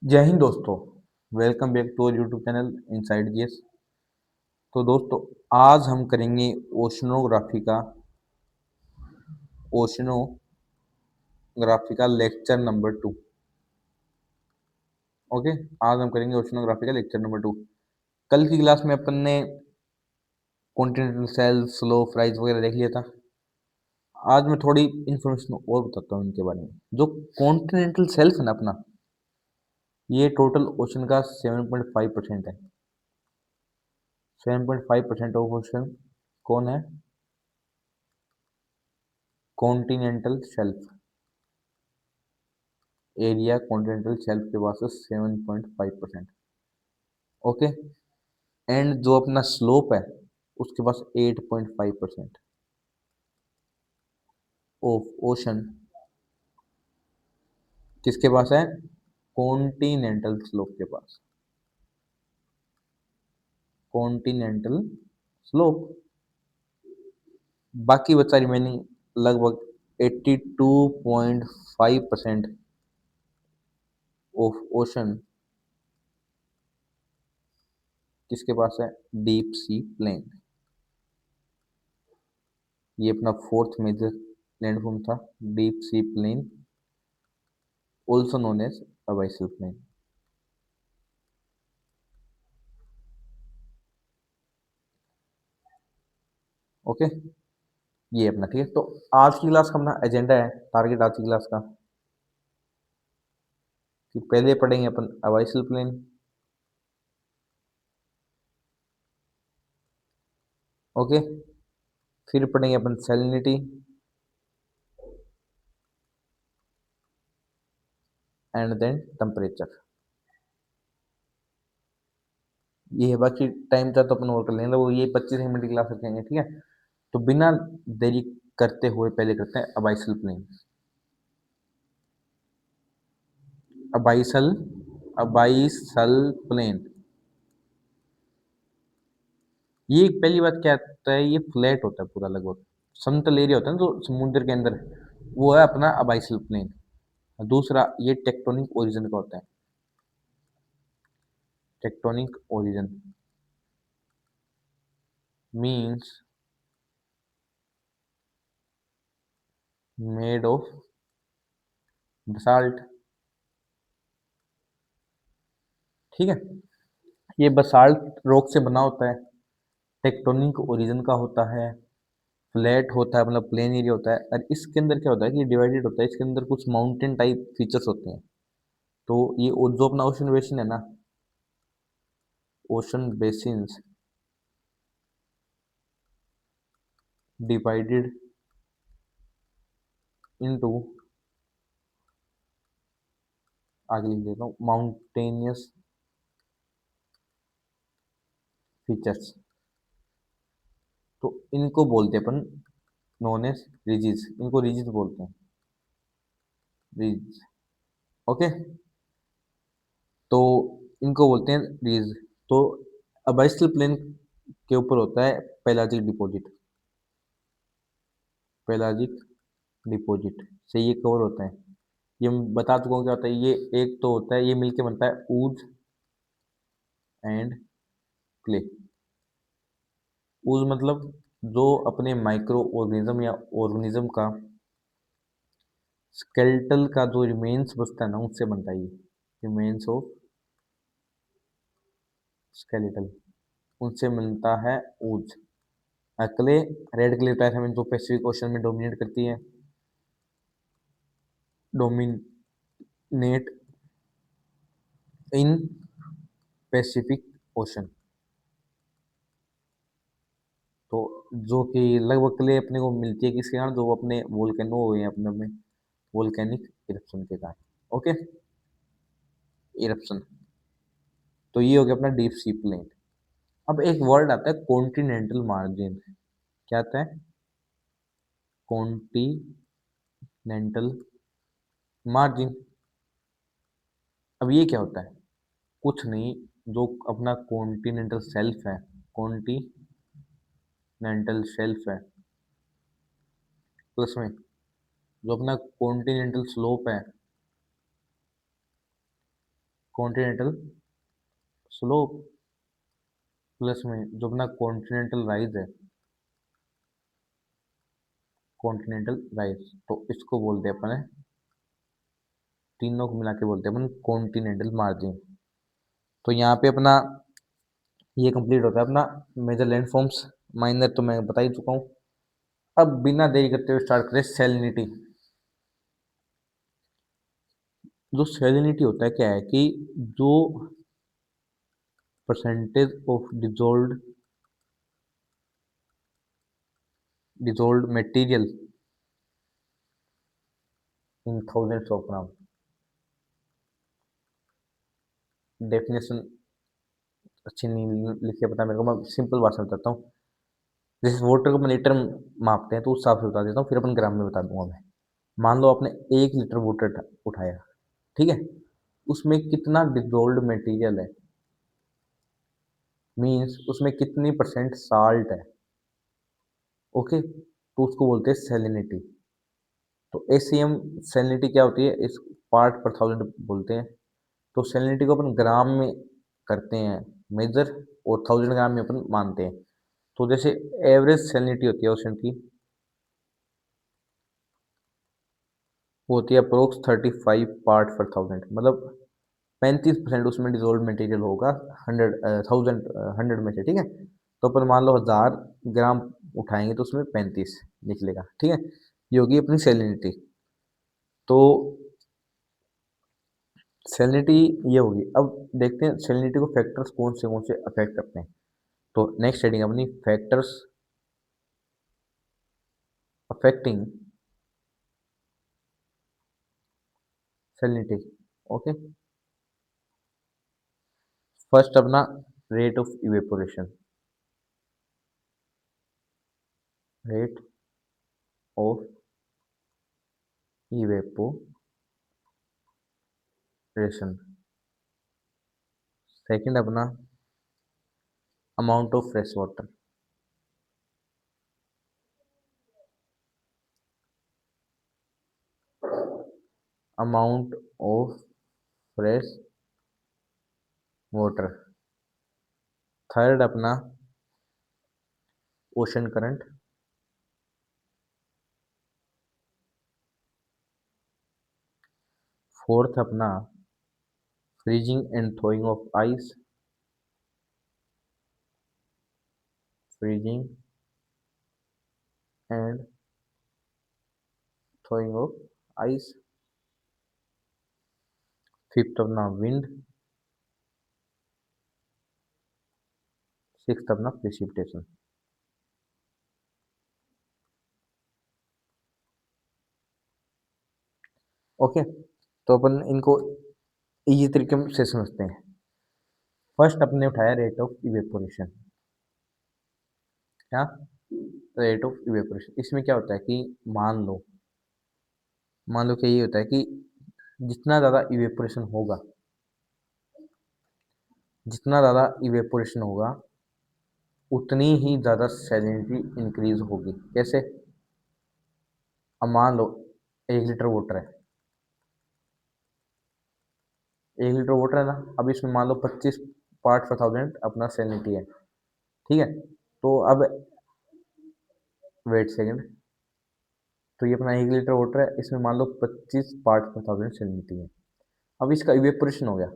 जय हिंद दोस्तों। Welcome back to YouTube channel inside GS. तो दोस्तों, आज हम करेंगे ओशनोग्राफी का लेक्चर नंबर 2। ओके, आज हम करेंगे ओशनोग्राफी का लेक्चर नंबर 2। कल की क्लास में अपन ने कॉन्टिनेंटल सेल्स, स्लोप, राइज वगैरह देख लिया था। आज मैं थोड़ी इन्फॉर्मेशन और बताता हूँ इनके बारे में। जो कॉन्टिनेंटल सेल्स है ना अपना, ये टोटल ओशन का 7.5% है। 7.5% ऑफ ओशन कौन है? Continental shelf. Area continental shelf के पास है 7.5%। ओके, एंड जो अपना स्लोप है उसके पास 8.5% ऑफ ओशन किसके पास है? कॉन्टिनेंटल स्लोप के पास। Continental slope. बाकी बचा रिमेनिंग लगभग 82.5% ऑफ ओशन किसके पास है? Deep sea plain. ये अपना फोर्थ मेजर लैंडफॉर्म था, deep sea plain, also known as abyssal plain. Okay, ये अपना ठीक है। तो आज की क्लास का अपना एजेंडा है, टारगेट आज की क्लास का कि पहले पढ़ेंगे अपन अबाइसल प्लेन, ओके, फिर पढ़ेंगे अपन सैलिनिटी एंड देन टेम्परेचर। ये है, बाकी टाइम था तो अपन और कर लेंगे, वो ये 25 मिनट की क्लास रखेंगे, ठीक है। तो बिना देरी करते हुए पहले करते हैं अबाइसल प्लेन। अबाइसल अबाइसल प्लेन, ये पहली बात क्या होता है? ये फ्लैट होता है पूरा, लगभग समतल एरिया होता है ना जो समुद्र के अंदर, वो है अपना अबाइसल प्लेन। दूसरा, ये टेक्टोनिक ओरिजिन का होता है। Tectonic origin means made of basalt, ठीक है। ये बसाल्ट रॉक से बना होता है, टेक्टोनिक ओरिजिन का होता है, फ्लैट होता है, मतलब प्लेन एरिया होता है। और इसके अंदर क्या होता है कि डिवाइडेड होता है, इसके अंदर कुछ माउंटेन टाइप फीचर्स होते हैं। तो ये जो अपना ओशन बेसिन है ना, ओशन बेसिन्स डिवाइडेड इनटू, आगे लिख देता हूँ, माउंटेनियस फीचर्स। तो इनको बोलते हैं अपन नोन एज रिजिज, इनको रिजिज बोलते हैं, रिज। ओके, तो इनको बोलते हैं रिज। तो अबाइसल प्लेन के ऊपर होता है पेलाजिक डिपॉजिट। पेलाजिक डिपॉजिट से ये कवर होता है। ये मैं बता चुका हूँ क्या होता है। ये एक तो होता है, ये मिलके बनता है ऊज एंड क्ले। ऊज मतलब जो अपने माइक्रो ऑर्गेनिज्म या ऑर्गेनिज्म का स्केलेटल का जो रिमेन्स बचता है ना, उससे बनता है ये, रिमेन्स ऑफ स्केलेटल, उनसे मिलता है ऊज। क्ले, रेड क्ले टाइप हमें जो पैसिफिक ओशन में डोमिनेट करती है, डोमिनेट इन पैसिफिक ओशन। तो जो कि लगभग क्ले अपने को मिलती है किसके कारण? जो अपने वोल्केनो हुए हैं अपने में, वोल्केनिक इरप्शन के कारण। Okay, eruption. तो ये हो गया अपना डीप सी प्लेन। अब एक वर्ड आता है कॉन्टिनेंटल मार्जिन। क्या आता है? Continental margin. अब ये क्या होता है? कुछ नहीं, जो अपना कॉन्टिनेंटल सेल्फ है, कॉन्टिनेंटल शेल्फ है, प्लस में जो अपना कॉन्टिनेंटल स्लोप है, कॉन्टिनेंटल स्लोप प्लस में जो अपना कॉन्टिनेंटल राइज है, कॉन्टिनेंटल राइज, तो इसको बोलते हैं अपन, तीनों को मिला के बोलते हैं अपन कॉन्टिनेंटल मार्जिन। तो यहाँ पे अपना ये कंप्लीट होता है अपना मेजर लैंडफॉर्म्स। माइनर तो मैं बता ही चुका हूँ। अब बिना देरी करते हुए स्टार्ट करें सैलिनिटी। जो सैलिनिटी होता है क्या है कि जो percentage of dissolved material in thousands of gram. Definition अच्छी नहीं लिखी पता मेरे को, मैं सिंपल भाषा में बताता हूँ। जैसे वाटर को अपन लीटर मापते हैं तो उस हिसाब से बता देता हूँ, फिर अपन ग्राम में बता दूंगा मैं। मान लो आपने 1 लीटर वाटर उठाया, ठीक है, उसमें कितना डिजोल्व्ड मटेरियल है, मीन्स उसमें कितनी परसेंट साल्ट है, ओके, तो उसको बोलते हैं सैलिनिटी। तो एसीएम सैलिनिटी क्या होती है, इस पार्ट पर थाउजेंड बोलते हैं। तो सैलिनिटी को अपन ग्राम में करते हैं मेजर, और 1000 ग्राम में अपन मानते हैं। तो जैसे एवरेज सैलिनिटी होती है ओशन की, वो होती है अप्रोक्स 35 पार्ट पर 1000, मतलब 35% उसमें डिजोल्व मटेरियल होगा 1000 में से, ठीक है। तो अपन मान लो 1000 ग्राम उठाएंगे तो उसमें 35 निकलेगा, ठीक है। ये होगी अपनी सैलिनिटी। तो सैलिनिटी ये होगी। अब देखते हैं सैलिनिटी को फैक्टर्स कौन से अफेक्ट करते हैं। तो नेक्स्ट हेडिंग अपनी factors affecting salinity, okay. First अपना rate of evaporation, rate of evaporation. Second अपना amount of fresh water, amount of fresh water. Third अपना ओशन करंट। फोर्थ अपना freezing and thawing of ice, freezing and thawing of ice. Fifth अपना wind. Sixth अपना precipitation. Okay, तो अपन इनको easy तरीके से समझते हैं। फर्स्ट अपने उठाया रेट ऑफ इवेपोरेशन। क्या रेट ऑफ इवेपोरेशन, इसमें क्या होता है कि मान लो कि ये होता है कि जितना ज़्यादा इवेपोरेशन होगा, जितना ज़्यादा इवेपोरेशन होगा उतनी ही ज़्यादा सैलिनिटी इंक्रीज होगी। कैसे? अब मान लो 1 लीटर वाटर है, 1 लीटर वाटर है ना, अब इसमें मान लो 25 पार्ट पर 1000 अपना सैलिनिटी है, ठीक है। तो अब वेट सेकंड, तो ये अपना 1 लीटर वाटर है, इसमें मान लो 25 पार्ट पर 1000 सैलिनिटी है। अब इसका इवेपोरेशन हो गया।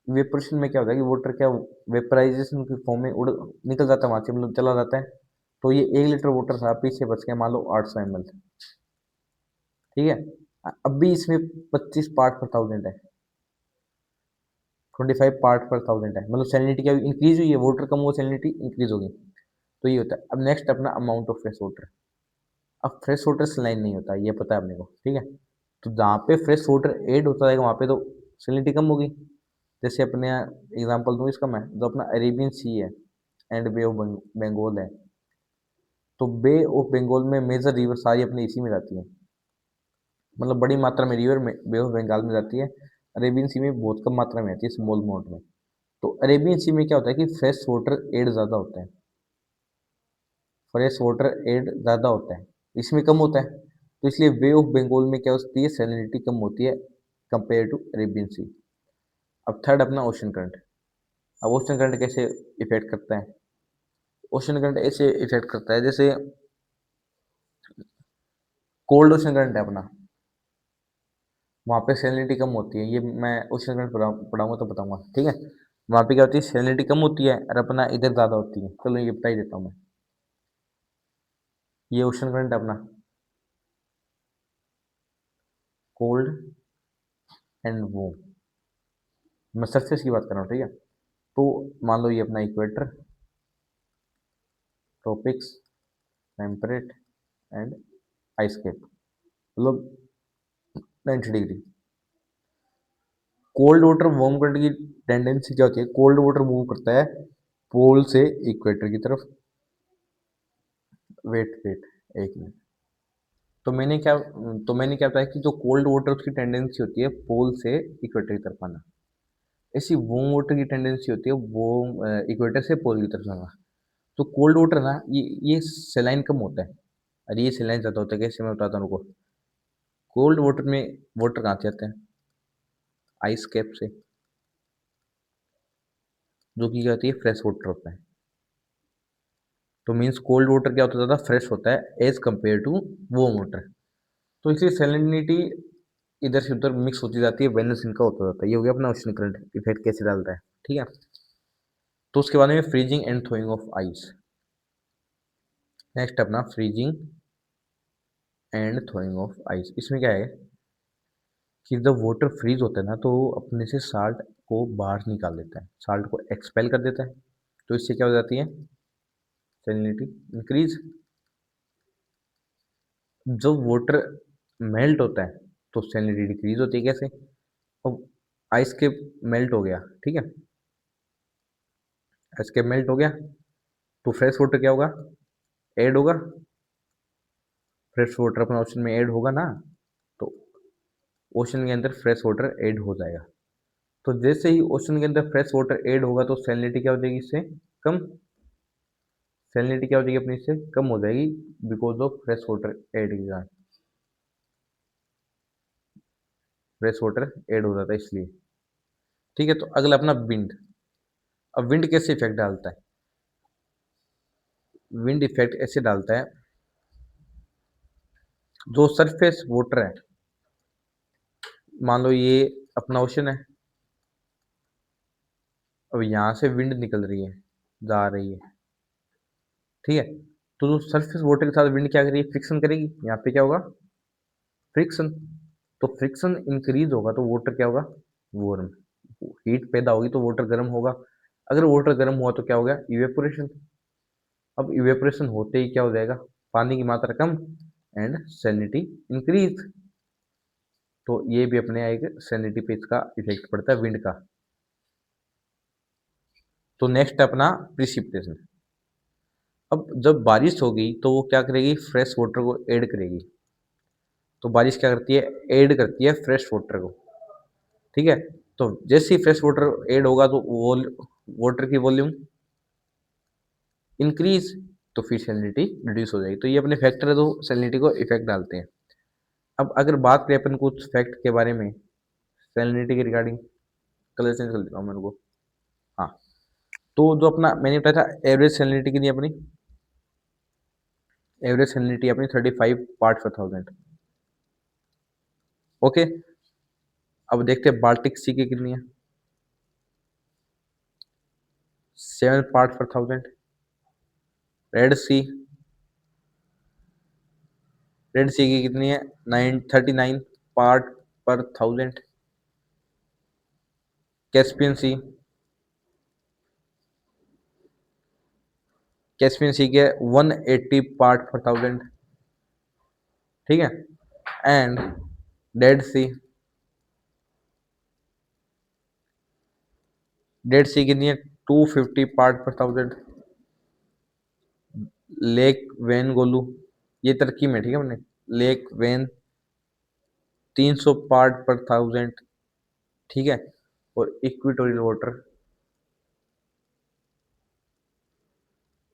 इवेपोरेशन में क्या होता है कि वाटर क्या वेपराइजेशन की फॉर्म में उड़ निकल जाता है वहाँ से, मतलब चला जाता है। तो ये 1 लीटर वाटर था, पीछे बच गया मान लो 800 ml, ठीक है। अब भी इसमें 25 पार्ट पर 1000 है, 25 पार्ट पर 1000 है, मतलब सैलिनिटी क्या इंक्रीज हुई है, वाटर कम हुआ सैलिनिटी इंक्रीज होगी। तो ये होता है। अब नेक्स्ट अपना अमाउंट ऑफ फ्रेश वाटर। अब फ्रेश वाटर सलाइन नहीं होता, ये पता है अपने को, ठीक है। तो जहाँ पे फ्रेश वाटर ऐड होता है वहाँ पे तो सैलिनिटी कम होगी। जैसे अपने एग्जांपल दूँ इसका मैं, जो अपना अरेबियन सी है एंड बे ऑफ बंगाल है, तो बे ऑफ बंगाल में मेजर रिवर सारी अपने इसी में जाती है, मतलब बड़ी मात्रा में रिवर में बे ऑफ बंगाल में जाती है। अरेबियन सी में बहुत कम मात्रा में आती है, स्मॉल अमाउंट में। तो अरेबियन सी में क्या होता है कि फ्रेश वाटर एड ज़्यादा होता है, फ्रेश वाटर एड ज़्यादा होता है, इसमें कम होता है। तो इसलिए बे ऑफ बंगाल में क्या होती है, सैलिनिटी कम होती है कंपेयर टू अरेबियन सी। अब थर्ड अपना ओशन करंट। अब ओशन करंट कैसे इफेक्ट करता है? ओशन करंट ऐसे इफेक्ट करता है जैसे कोल्ड ओशन करंट है अपना, वहाँ पे सैलिनिटी कम होती है, ये मैं ओशन करंट पढ़ाऊंगा तो बताऊंगा, ठीक है। वहाँ पे क्या होती है, सैलिनिटी कम होती है और अपना इधर ज़्यादा होती है। चलो ये बता ही देता हूँ मैं। ये ओशन करंट है अपना, कोल्ड एंड वार्म। मैं सरफेस की बात कर रहा हूँ, ठीक है। तो मान लो ये अपना equator, tropics, temperate and ice cap, मतलब 90 डिग्री। कोल्ड वाटर वार्म करने की टेंडेंसी क्या होती है? कोल्ड वाटर मूव करता है पोल से इक्वेटर की तरफ। वेट वेट, एक मिनट। तो मैंने क्या बताया कि जो कोल्ड वाटर उसकी टेंडेंसी होती है पोल से इक्वेटर की तरफ आना। ऐसी वार्म वाटर की टेंडेंसी होती है वो इक्वेटर से पोल की तरफ आना। तो कोल्ड वाटर ना, ये सेलाइन कम होता है और ये सेलाइन ज़्यादा होता है। कैसे, मैं बताता हूँ रुको। कोल्ड वाटर में वाटर कहाँ से आते हैं? आइस कैप से, जो कि क्या होती है, फ्रेश वाटर होता है। तो मीन्स कोल्ड वाटर क्या होता है, ज़्यादा फ्रेश होता है as compare to warm water. तो इसलिए सैलिनिटी इधर से उधर मिक्स होती जाती है, वैलेंस इनका होता जाता है। ये हो गया अपना ओशन करंट इफेक्ट कैसे डालता है, ठीक है। तो उसके बाद में freezing and throwing of ice. Next अपना freezing and throwing of ice. इसमें क्या है कि जब वाटर फ्रीज होता है ना, तो अपने से साल्ट को बाहर निकाल देता है, साल्ट को एक्सपेल कर देता है। तो इससे क्या हो जाती है, सैलिनिटी इंक्रीज। जब वाटर मेल्ट होता है तो सैलिनिटी डिक्रीज होती है। कैसे? अब आइस के मेल्ट हो गया, ठीक है, आइस के मेल्ट हो गया तो फ्रेश वाटर क्या होगा, ऐड होगा। फ्रेश वाटर अपना ओशन में ऐड होगा ना, तो ओशन के अंदर फ्रेश वाटर ऐड हो जाएगा। तो जैसे ही ओशन के अंदर फ्रेश वाटर ऐड होगा तो सैलिनिटी क्या हो जाएगी, इससे कम। सैलिनिटी क्या हो जाएगी अपनी, इससे कम हो जाएगी, because of fresh water add की जाए। फ्रेश वाटर ऐड हो जाता है इसलिए, ठीक है। तो अगला अपना विंड। अब विंड कैसे इफेक्ट डालता है? विंड इफेक्ट ऐसे डालता है, जो सरफेस वाटर है, मान लो ये अपना ओशन है। अब यहाँ से विंड निकल रही है, जा रही है, ठीक है। तो जो सरफेस वाटर के साथ विंड क्या करेगी, फ्रिक्शन करेगी। यहाँ पे क्या होगा, फ्रिक्शन। तो फ्रिक्शन इंक्रीज होगा तो वाटर क्या होगा, वार्म। हीट पैदा होगी तो वाटर गर्म होगा। अगर वाटर गर्म हुआ तो क्या हो गया, इवेपोरेशन। अब इवेपोरेशन होते ही क्या हो जाएगा, पानी की मात्रा कम एंड सैलिनिटी इंक्रीज। तो ये भी अपने एक सैलिनिटी पे इसका इफेक्ट पड़ता है विंड का। तो नेक्स्ट अपना प्रिसिपिटेशन। अब जब बारिश होगी तो वो क्या करेगी, फ्रेश वाटर को ऐड करेगी। तो बारिश क्या करती है, ऐड करती है फ्रेश वाटर को, ठीक है। तो जैसे ही फ्रेश वाटर ऐड होगा तो वो वाटर की वॉल्यूम इंक्रीज, तो फिर सैलिनिटी रिड्यूस हो जाएगी। तो ये अपने फैक्टर है जो सैलिनिटी को इफेक्ट डालते हैं। अब अगर बात करें अपन कुछ फैक्ट के बारे में सैलिनिटी के रिगार्डिंग, कलर चेंज कर देता हूँ मेरे को। हाँ, तो जो अपना मैंने बताया था एवरेज सैलिनिटी कितनी अपनी, एवरेज सैलिनिटी अपनी 35 पार्ट/1000। ओके। अब देखते हैं बाल्टिक सी की कितनी है, 7 पार्ट/1000। रेड सी, रेड सी की कितनी है, 39 पार्ट/1000। कैस्पियन सी, कैस्पियन सी के 180 पार्ट/1000, ठीक है। एंड डेड सी, डेड सी कितनी है, 250 पार्ट/1000। लेक वेन गोलू, ये तरक्की में, ठीक है अपने। लेक वेन 300 पार्ट/1000, ठीक है। और equatorial water,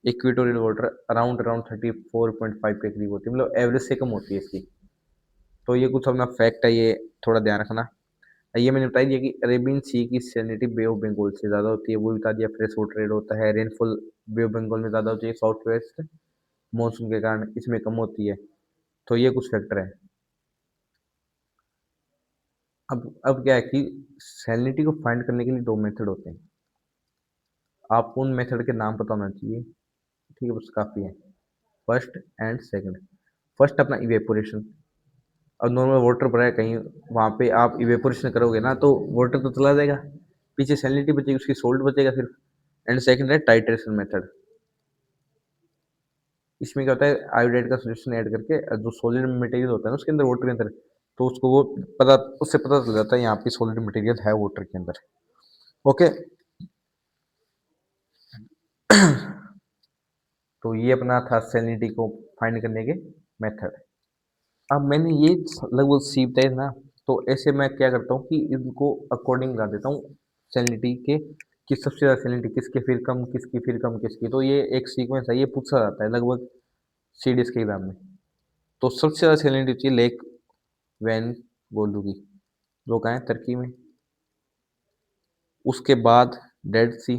equatorial water around around 34.5 के करीब होती है, मतलब एवरेज से कम होती है इसकी। तो ये कुछ अपना फैक्ट है, ये थोड़ा ध्यान रखना। ये मैंने बता दिया कि अरेबियन सी की सैलिनिटी बे ऑफ बंगाल से ज़्यादा होती है, वो भी बता दिया। फ्रेश वाटर रेट होता है, रेनफॉल बे ऑफ बंगाल में ज़्यादा होती है, साउथ वेस्ट मानसून के कारण इसमें कम होती है। तो ये कुछ फैक्टर है। अब क्या है कि सैलिनिटी को फाइंड करने के लिए दो मेथड होते हैं। आपको उन मेथड के नाम पता होना चाहिए, ठीक है, बस काफ़ी है। First and second. फर्स्ट अपना इवेपोरेशन। अब नॉर्मल वाटर भरा है कहीं, वहाँ पे आप इवेपोरेशन करोगे ना तो वाटर तो चला जाएगा, पीछे सैलिनिटी बचेगी, उसकी सोल्ट बचेगा सिर्फ। एंड सेकंड है टाइट्रेशन मेथड। इसमें क्या होता है, आयोडाइड का सोल्यूशन ऐड करके जो सॉलिड मटेरियल होता है ना उसके अंदर, वाटर के अंदर, तो उसको वो पता, उससे पता चल जाता है यहाँ पे सॉलिड मटेरियल है वाटर के अंदर। ओके। तो ये अपना था सैलिनिटी को फाइंड करने के मेथड। अब मैंने ये लगभग सीखता है ना, तो ऐसे मैं क्या करता हूँ कि इनको अकॉर्डिंग लगा देता हूँ सैलिनिटी के, कि सबसे ज़्यादा सैलिनिटी किसकी, फिर कम किसकी, फिर कम किसकी। तो ये एक सीक्वेंस है, ये पूछा जाता है लगभग सीडीएस के एग्जाम में। तो सबसे ज़्यादा सैलिनिटी होती है लेक वैन गोलू की, जो कहाँ है, तुर्की में। उसके बाद डेड सी,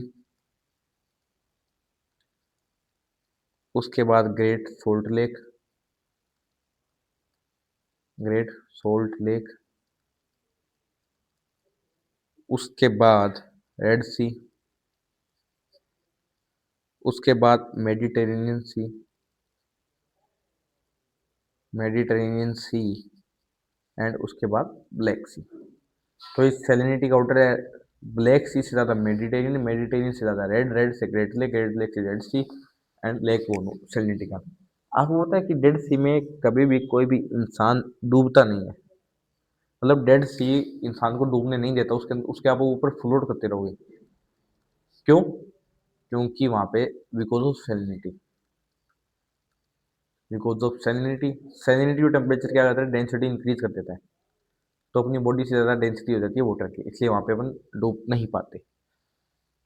उसके बाद Great Salt Lake, Great Salt Lake, उसके बाद रेड सी, उसके बाद Mediterranean Sea, Mediterranean Sea, and उसके बाद ब्लैक सी। तो इस सैलिनिटी का ऑर्डर है, ब्लैक सी से ज़्यादा मेडिटेरियन, मेडिटेरियन से ज़्यादा रेड, रेड से ग्रेट लेक, ग्रेट लेक से रेड सी, एंड ब्लैक वो सैलिनिटी का। आपको पता है कि डेड सी में कभी भी कोई भी इंसान डूबता नहीं है, मतलब डेड सी इंसान को डूबने नहीं देता, उसके उसके आप ऊपर फ्लोट करते रहोगे। क्यों? क्योंकि वहाँ पे because of salinity, because of salinity. Salinity और टेम्परेचर क्या करता है, डेंसिटी इंक्रीज कर देता है, तो अपनी बॉडी से ज़्यादा डेंसिटी हो जाती है वाटर की, इसलिए वहाँ पे अपन डूब नहीं पाते।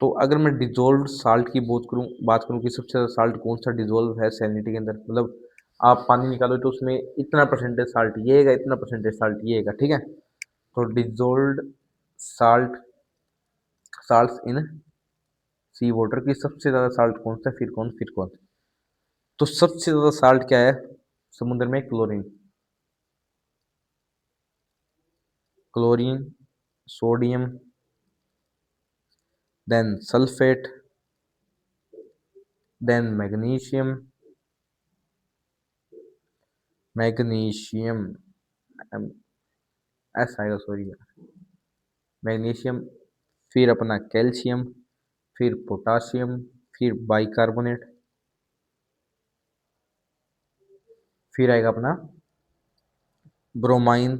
तो अगर मैं डिजोल्व साल्ट की बात करूँ कि सबसे ज़्यादा साल्ट कौन सा डिजोल्व है सैलिनिटी के अंदर, मतलब आप पानी निकालो तो उसमें इतना परसेंटेज साल्ट ये है, इतना परसेंटेज साल्ट ये है, ठीक है। तो dissolve salt, salt in sea water की सबसे ज़्यादा साल्ट कौन सा, फिर कौन। तो सबसे ज़्यादा साल्ट क्या है समुद्र में, chlorine. Chlorine, sodium, then sulphate, then magnesium, magnesium S आएगा, सॉरी, मैग्नीशियम, फिर अपना कैल्शियम, फिर पोटाशियम, फिर बाइकार्बोनेट, फिर आएगा अपना ब्रोमाइन,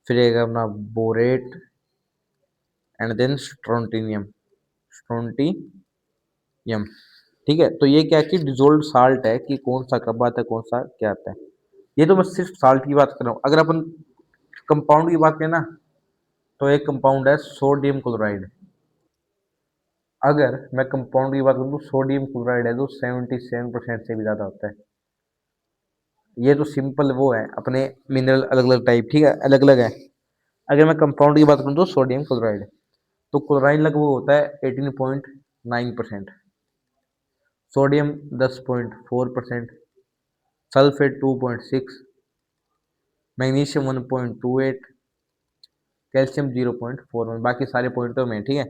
फिर आएगा अपना बोरेट, एंड देन स्ट्रोंटिनियम, स्ट्रोंटियम। ठीक है, तो ये क्या है कि डिजोल्व साल्ट है कि कौन सा कब आता है, कौन सा क्या आता है। ये तो मैं सिर्फ साल्ट की बात कर रहा हूँ। अगर अपन कंपाउंड की बात करें ना, तो एक कंपाउंड है सोडियम क्लोराइड। अगर मैं कंपाउंड की बात करूँ तो सोडियम क्लोराइड है जो 77% से भी ज़्यादा होता है। ये तो सिंपल वो है, अपने मिनरल अलग अलग टाइप, ठीक है, अलग अलग है। अगर मैं कंपाउंड की बात करूँ तो सोडियम क्लोराइड, तो क्लोराइड लगभग होता है 18.9%, सोडियम 10.4%, सल्फेट 2.6, मैग्नीशियम 1.28, कैल्शियम 0.41। बाकी सारे पॉइंटों में, ठीक है,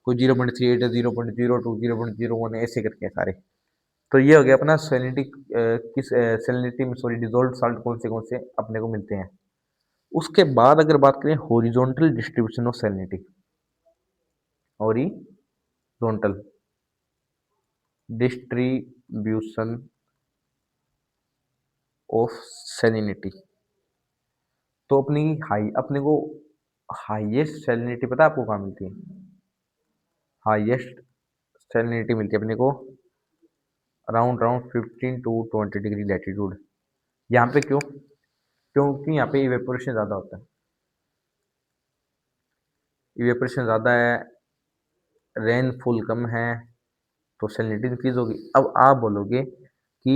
कोई 0.38 है, 0.02, 0.01 ऐसे करके है सारे। तो ये हो गया अपना सैलिनिटी, किस सैलिनिटी में, सॉरी, डिजोल्व साल्ट कौन से अपने को मिलते हैं। उसके बाद अगर बात करें horizontal distribution of salinity, horizontal distribution of salinity, तो अपने को हाईएस्ट सैलिनिटी पता है आपको कहाँ मिलती है? हाईएस्ट सैलिनिटी मिलती है अपने को around around 15 to 20 degree latitude. यहाँ पे क्यों? क्योंकि यहाँ पे इवेपोरेशन ज़्यादा होता है, इवेपोरेशन ज़्यादा है, रेनफॉल कम है, तो सैलिनिटी इंक्रीज होगी। अब आप बोलोगे कि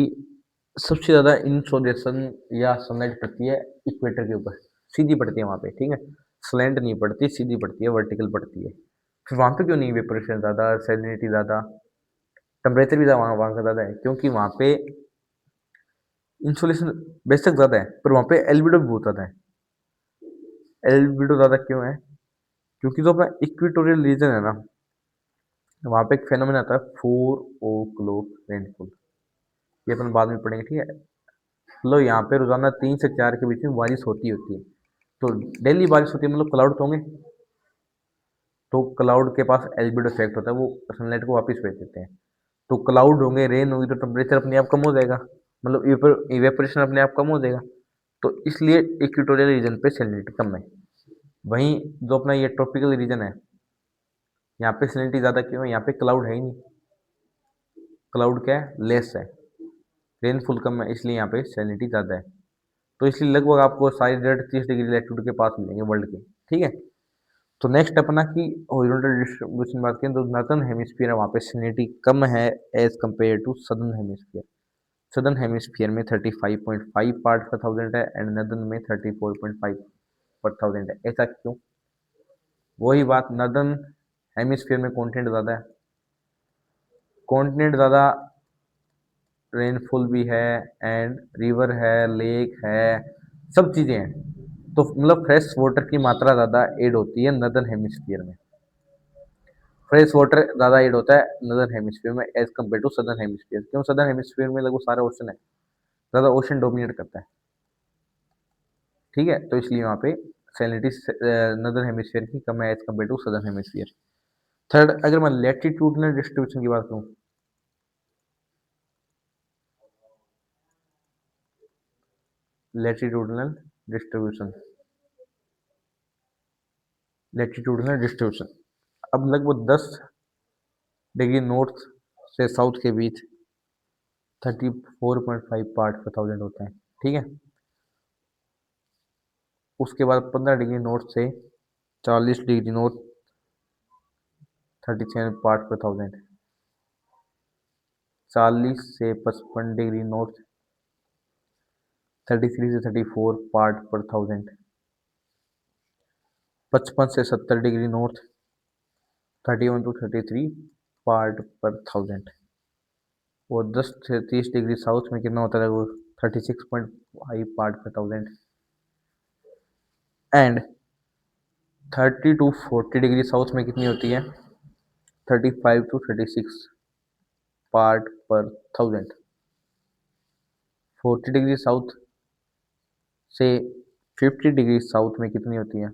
सबसे ज़्यादा इंसोलेशन या सनलाइट पड़ती है इक्वेटर के ऊपर, सीधी पड़ती है वहाँ पे, ठीक है। स्लैंट नहीं पड़ती, सीधी पड़ती है, वर्टिकल पड़ती है। फिर वहाँ पे क्यों नहीं वेपरेशन ज़्यादा, सैलिनिटी ज़्यादा, टेम्परेचर भी वहाँ वहाँ का ज़्यादा है? क्योंकि वहाँ पे इंसोलेशन बेशक ज़्यादा है, पर वहाँ पे एल्बिडो भी बहुत ज़्यादा है। एल्बिडो ज़्यादा क्यों है? क्योंकि जो अपना इक्वेटोरियल रीजन है ना, वहाँ पे एक फेनोमेना आता है 4 o'clock रेनफॉल। ये अपन बाद में पढ़ेंगे, ठीक है। मतलब यहाँ पे रोजाना 3 से 4 के बीच में बारिश होती है। तो डेली बारिश होती है, मतलब क्लाउड तो होंगे, तो क्लाउड के पास एल्बिडो इफेक्ट होता है, वो सनलाइट को वापस भेज देते हैं। तो क्लाउड होंगे, रेन होगी, तो टेम्परेचर अपने आप कम हो जाएगा, मतलब इवेपोरेशन अपने आप कम हो जाएगा। तो इसलिए इक्वेटोरियल रीजन पे सैलिनिटी कम है। वहीं जो अपना ये ट्रॉपिकल रीजन है, यहाँ पे सैलिनिटी ज़्यादा क्यों है? यहाँ पे क्लाउड है ही नहीं, क्लाउड क्या है, लेस है, रेनफॉल कम है, इसलिए यहाँ पे सैलिनिटी ज़्यादा है। तो इसलिए लगभग आपको सारी डेट 30 डिग्री लैटिट्यूड के पास मिलेंगे वर्ल्ड के, ठीक है। तो नेक्स्ट अपना कि हॉरिजॉन्टल डिस्ट्रीब्यूशन बात करें तो नॉर्दर्न हेमिस्फीयर है, वहाँ पे सैलिनिटी कम है as compare to southern hemisphere. Southern hemisphere में 35.5 पार्ट पर थाउजेंड है एंड नॉर्दर्न में 34.5 पर थाउजेंड है। ऐसा क्यों? वही बात, नॉर्दर्न हेमिस्फीयर में कॉन्टिनेंट ज़्यादा है, कॉन्टिनेंट ज़्यादा, रेनफॉल भी है एंड रिवर है, लेक है, सब चीज़ें हैं। तो मतलब फ्रेश वाटर की मात्रा ज़्यादा ऐड होती है नॉर्दर्न हेमिस्फीयर में, फ्रेश वाटर ज़्यादा ऐड होता है नॉर्दर्न हेमिस्फीयर में as compare to southern hemisphere. क्यों? सदर्न हेमिस्फीयर में लगभग सारा ओशन है, ज़्यादा ओशन डोमिनेट करता है, ठीक है। तो इसलिए वहाँ पे सैलिनिटी नॉर्दर्न हेमिस्फीयर की कम है as compare to southern hemisphere. Third, अगर मैं लैटिट्यूडनल डिस्ट्रीब्यूशन की बात करूँ, लैटिट्यूडनल डिस्ट्रीब्यूशन, लैटिट्यूडनल डिस्ट्रीब्यूशन अब लगभग 10 डिग्री नॉर्थ से साउथ के बीच 34.5 पार्ट पर थाउजेंड होता है, ठीक है। उसके बाद 15 डिग्री नॉर्थ से 40 डिग्री नॉर्थ 37 पार्ट पर थाउजेंड, 40 से 55 डिग्री नॉर्थ 33 से 34 पार्ट पर थाउजेंड, 55 से 70 डिग्री नॉर्थ 31 to 33 पार्ट पर थाउजेंड, और 10 से 30 डिग्री साउथ में कितना होता है वो 36.5 पार्ट पर thousand, and 30 to 40 degree south में कितनी होती है 35 to 36 पार्ट पर थाउजेंड, 40 डिग्री साउथ से 50 डिग्री साउथ में कितनी होती है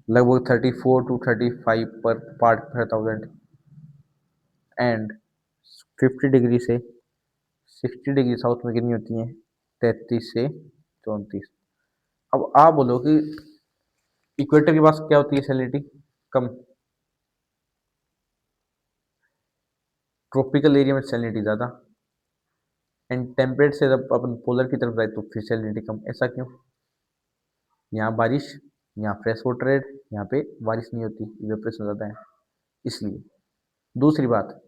लगभग 34 to 35 पर पार्ट पर थाउजेंड, एंड 50 डिग्री से 60 डिग्री साउथ में कितनी होती है 33 से 34। अब आप बोलो कि इक्वेटर के पास क्या होती है सैलिनिटी कम, ट्रॉपिकल एरिया में सैलिनिटी ज़्यादा, एंड टेम्परेट से जब अपन पोलर की तरफ जाए तो फिर सैलिनिटी कम। ऐसा क्यों? यहाँ बारिश, यहाँ फ्रेश वाटर रेड, यहाँ पे बारिश नहीं होती, इवेपोरेशन ज़्यादा है, इसलिए। दूसरी बात,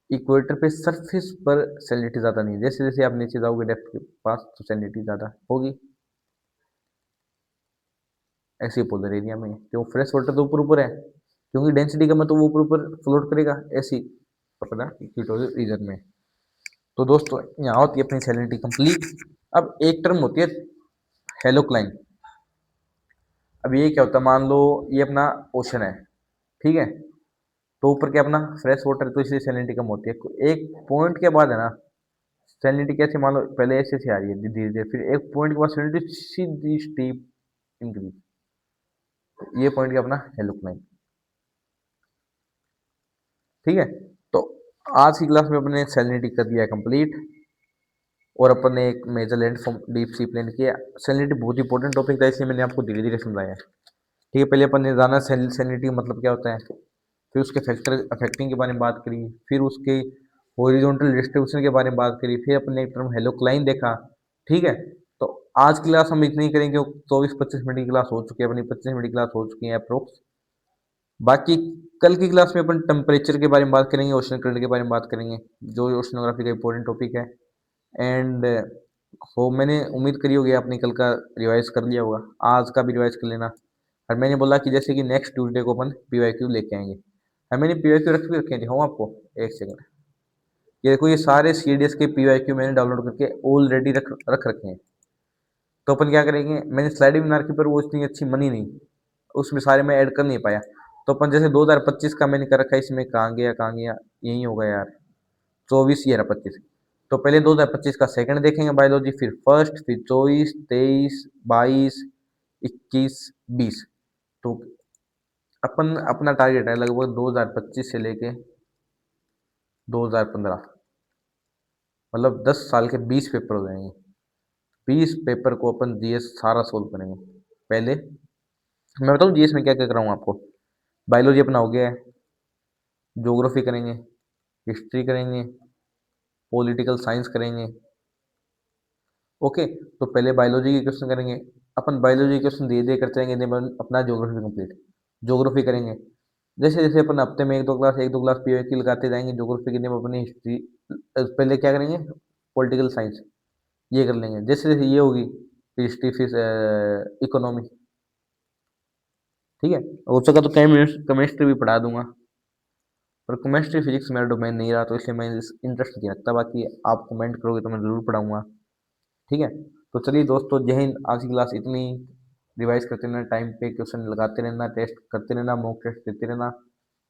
इक्वेटर पे सरफेस पर सैलिनिटी ज़्यादा नहीं है, जैसे जैसे आप नीचे जाओगे डेप्थ के पास तो सैलिनिटी ज़्यादा होगी, ऐसे पोलर एरिया में। क्यों? फ्रेश वाटर तो ऊपर ऊपर है, क्योंकि डेंसिटी कम है तो वो ऊपर ऊपर फ्लोट करेगा, ऐसी अपना इक्वेटोरियल रीजन में। तो दोस्तों यहाँ होती है अपनी सैलिनिटी कंप्लीट। अब एक टर्म होती है हेलोक्लाइन। अब ये क्या होता है, मान लो ये अपना ओशन है, ठीक है, तो ऊपर क्या अपना फ्रेश वाटर, तो इसलिए सैलिनिटी कम होती है। एक पॉइंट के बाद है ना सैलिनिटी कैसे, मान लो पहले ऐसे से आ रही है धीरे धीरे, फिर एक पॉइंट के बाद सैलिनिटी सीधी स्टीप इंक्रीज, तो ये पॉइंट क्या अपना हेलोक्लाइन, ठीक है। तो आज की क्लास में अपने सैलिनिटी कर दिया कंप्लीट, और अपन ने एक major land form deep sea plain किया। सैलिनिटी बहुत इंपॉर्टेंट टॉपिक था, इसलिए मैंने आपको धीरे धीरे समझाया, ठीक है। पहले अपन ने जाना सैलिनिटी मतलब क्या होता है, फिर उसके फैक्टर अफेक्टिंग के बारे में बात करी, फिर उसके हॉरिजॉन्टल डिस्ट्रीब्यूशन के बारे में बात करी, फिर अपने एक टर्म हेलोक्लाइन देखा, ठीक है। तो आज की क्लास हम इतनी ही करेंगे, 24-25 मिनट की क्लास हो चुकी है अपनी, 25 मिनट की क्लास हो चुकी है अप्रोक्स। बाकी कल की क्लास में अपन टेम्परेचर के बारे में बात करेंगे, ओशन करंट के बारे में बात करेंगे, जो ओशनोग्राफी का इंपॉर्टेंट टॉपिक है, एंड हो मैंने उम्मीद करी होगी आपने कल का रिवाइज कर लिया होगा, आज का भी रिवाइज कर लेना। और मैंने बोला कि जैसे कि नेक्स्ट ट्यूसडे को अपन पीवाईक्यू लेके आएंगे। और मैंने पीवाईक्यू रख भी रखे थे, हूँ आपको एक सेकंड। ये देखो, ये सारे सीडीएस के पीवाईक्यू मैंने डाउनलोड करके ऑलरेडी रख रखे हैं। तो अपन क्या करेंगे, मैंने स्लाइड भी बना रखी पर वो इतनी अच्छी बनी नहीं, उसमें सारे मैं ऐड कर नहीं पाया। तो अपन जैसे 2025 का मैंने कर रखा है, इसमें कहाँ गया, यही होगा यार, 24 ये रहा 25। तो पहले 2025 का सेकंड देखेंगे बायोलॉजी, फिर फर्स्ट, फिर 24, 23, 22, 21, 20। तो अपन अपना टारगेट है लगभग 2025 से लेके 2015, मतलब 10 साल के 20 पेपर हो जाएंगे। 20 पेपर को अपन जीएस सारा सोल्व करेंगे। पहले मैं बताऊँ जीएस में क्या क्या कराऊंगा आपको। बायोलॉजी अपना हो गया है, ज्योग्राफी करेंगे, हिस्ट्री करेंगे, पॉलिटिकल साइंस करेंगे। ओके, तो पहले बायोलॉजी के क्वेश्चन करेंगे। अपन बायोलॉजी के क्वेश्चन धीरे धीरे करते रहेंगे, then अपना ज्योग्राफी कंप्लीट। ज्योग्राफी करेंगे, जैसे जैसे अपन हफ्ते में एक दो क्लास पीओ की लगाते जाएंगे ज्योग्राफी के, दिन अपनी हिस्ट्री पहले क्या करेंगे, पॉलिटिकल साइंस ये कर लेंगे। जैसे जैसे ये होगी फिर हिस्ट्री, फिर इकोनॉमी। ठीक है, हो सका तो केमिस्ट्री भी पढ़ा दूंगा, पर केमिस्ट्री फिजिक्स मेरा डोमेन नहीं रहा, तो इसलिए मैं इंटरेस्ट नहीं रखता। बाकी आप कमेंट करोगे तो मैं ज़रूर पढ़ाऊंगा। ठीक है, तो चलिए दोस्तों, जय हिंद। आज की क्लास इतनी। रिवाइज करते रहना, टाइम पे क्वेश्चन लगाते रहना, टेस्ट करते रहना, मॉक टेस्ट देते रहना,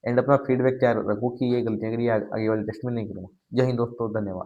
एंड अपना फीडबैक तैयार रखो कि ये गलतियाँ करी, आगे वाले टेस्ट में नहीं करूँगा। जय हिंद दोस्तों, धन्यवाद।